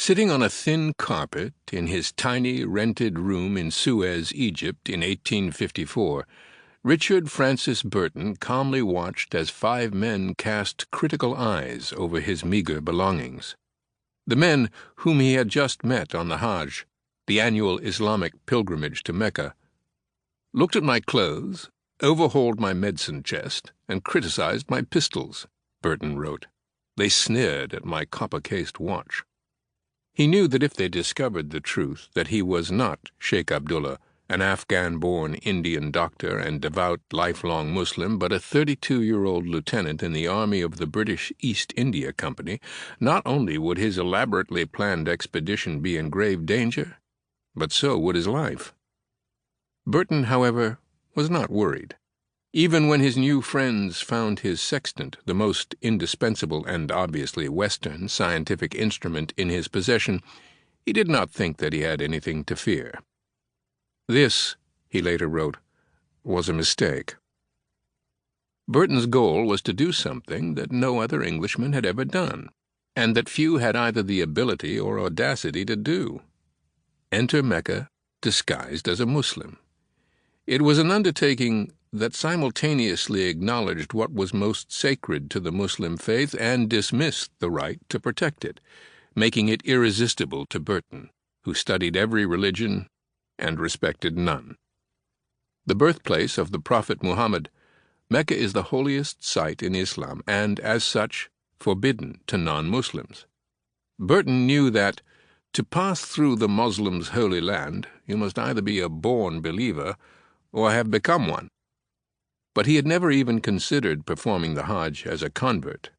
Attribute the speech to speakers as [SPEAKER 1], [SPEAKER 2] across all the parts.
[SPEAKER 1] Sitting on a thin carpet in his tiny rented room in Suez, Egypt, in 1854, Richard Francis Burton calmly watched as 5 men cast critical eyes over his meager belongings. The men whom he had just met on the Hajj, the annual Islamic pilgrimage to Mecca, looked at my clothes, overhauled my medicine chest, and criticized my pistols, Burton wrote. They sneered at my copper-cased watch. He knew that if they discovered the truth, that he was not Sheikh Abdullah, an Afghan-born Indian doctor and devout lifelong Muslim, but a 32-year-old lieutenant in the army of the British East India Company, not only would his elaborately planned expedition be in grave danger, but so would his life. Burton, however, was not worried. Even when his new friends found his sextant, the most indispensable and obviously Western scientific instrument, in his possession, he did not think that he had anything to fear. This, he later wrote, was a mistake. Burton's goal was to do something that no other Englishman had ever done, and that few had either the ability or audacity to do: enter Mecca disguised as a Muslim. It was an undertaking that simultaneously acknowledged what was most sacred to the Muslim faith and dismissed the right to protect it, making it irresistible to Burton, who studied every religion and respected none. The birthplace of the Prophet Muhammad, Mecca is the holiest site in Islam and, as such, forbidden to non-Muslims. Burton knew that, to pass through the Muslim's holy land, you must either be a born believer or have become one. But he had never even considered performing the Hajj as a convert.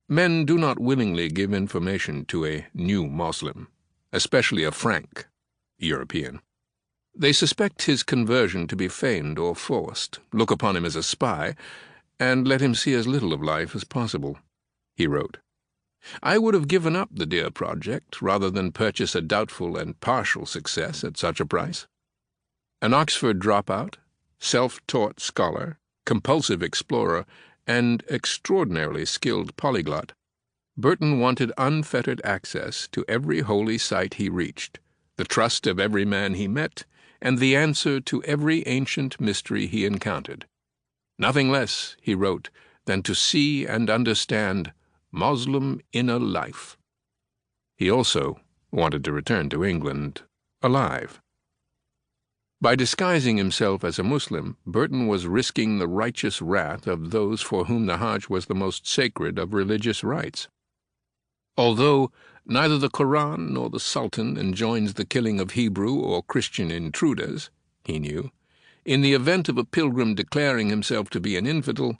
[SPEAKER 1] Men do not willingly give information to a new Muslim, especially a frank European. They suspect his conversion to be feigned or forced, look upon him as a spy, and let him see as little of life as possible, he wrote. I would have given up the dear project rather than purchase a doubtful and partial success at such a price. An Oxford dropout, self-taught scholar, compulsive explorer, and extraordinarily skilled polyglot, Burton wanted unfettered access to every holy site he reached, the trust of every man he met, and the answer to every ancient mystery he encountered. Nothing less, he wrote, than to see and understand Moslem inner life. He also wanted to return to England alive. By disguising himself as a Muslim, Burton was risking the righteous wrath of those for whom the Hajj was the most sacred of religious rites. Although neither the Koran nor the Sultan enjoins the killing of Hebrew or Christian intruders, he knew, in the event of a pilgrim declaring himself to be an infidel,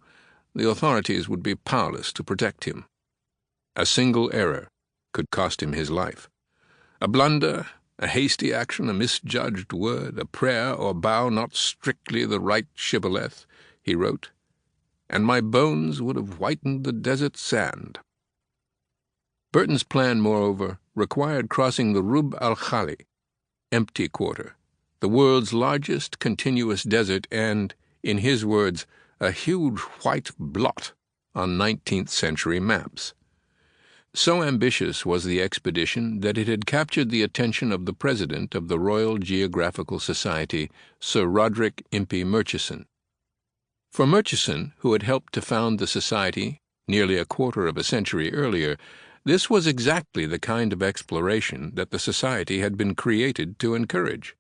[SPEAKER 1] the authorities would be powerless to protect him. A single error could cost him his life. A blunder, a hasty action, a misjudged word, a prayer or bow not strictly the right shibboleth, he wrote, and my bones would have whitened the desert sand. Burton's plan, moreover, required crossing the Rub al-Khali, empty quarter, the world's largest continuous desert and, in his words, a huge white blot on 19th-century maps. So ambitious was the expedition that it had captured the attention of the president of the Royal Geographical Society, Sir Roderick Impey Murchison. For Murchison, who had helped to found the society nearly a quarter of a century earlier, this was exactly the kind of exploration that the society had been created to encourage.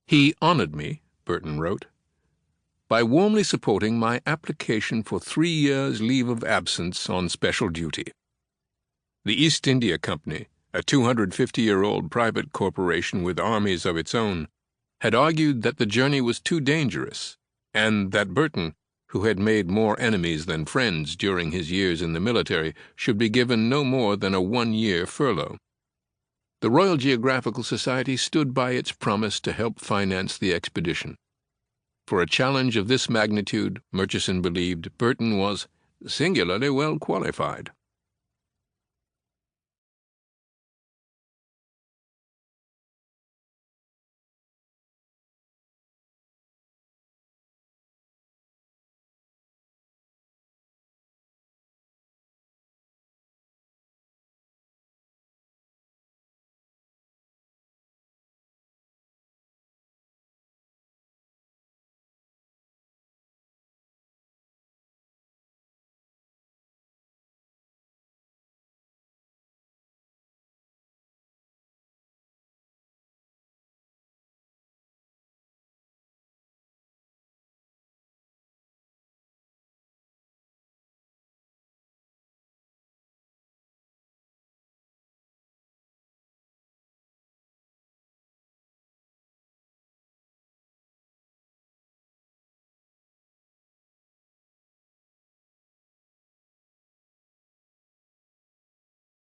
[SPEAKER 1] He honored me, Burton wrote, by warmly supporting my application for 3 years' leave of absence on special duty. The East India Company, a 250-year-old private corporation with armies of its own, had argued that the journey was too dangerous, and that Burton, who had made more enemies than friends during his years in the military, should be given no more than a 1-year furlough. The Royal Geographical Society stood by its promise to help finance the expedition. For a challenge of this magnitude, Murchison believed, Burton was singularly well qualified.